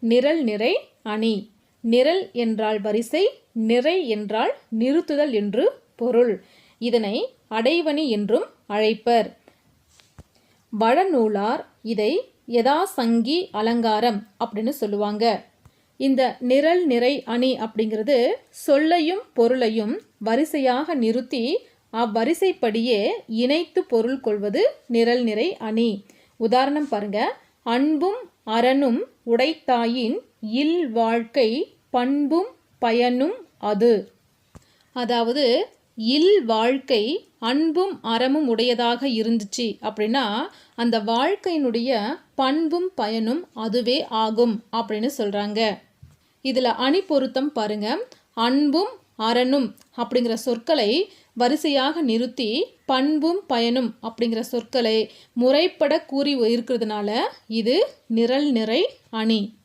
நிரல் நிறை அணி. நிரல் என்றால் வரிசை, நிறை என்றால் நிறுத்துதல் என்று பொருள். இதனை அடைவணி என்றும் அழைப்பர். வடநூலார் இதை யதாசங்கி அலங்காரம் அப்படின்னு சொல்லுவாங்க. இந்த நிரல் நிறை அணி அப்படிங்கிறது சொல்லையும் பொருளையும் வரிசையாக நிறுத்தி அவ்வரிசைப்படியே இணைத்து பொருள் கொள்வது நிரல் நிறை அணி. உதாரணம் பாருங்க. அன்பும் அறனும் உடைத்தாயின் இல் வாழ்க்கை பண்பும் பயனும் அது. அதாவது இல் வாழ்க்கை அன்பும் அறமும் உடையதாக இருந்துச்சு அப்படின்னா அந்த வாழ்க்கையினுடைய பண்பும் பயனும் அதுவே ஆகும் அப்படின்னு சொல்றாங்க. இதுல அணி பொருத்தம் பாருங்க. அன்பும் அறனும் அப்படிங்கிற சொற்களை வரிசையாக நிறுத்தி பண்பும் பயனும் அப்படிங்கிற சொற்களை முறைப்பட கூறி இருக்கிறதுனால இது நிரல் நிறை அணி.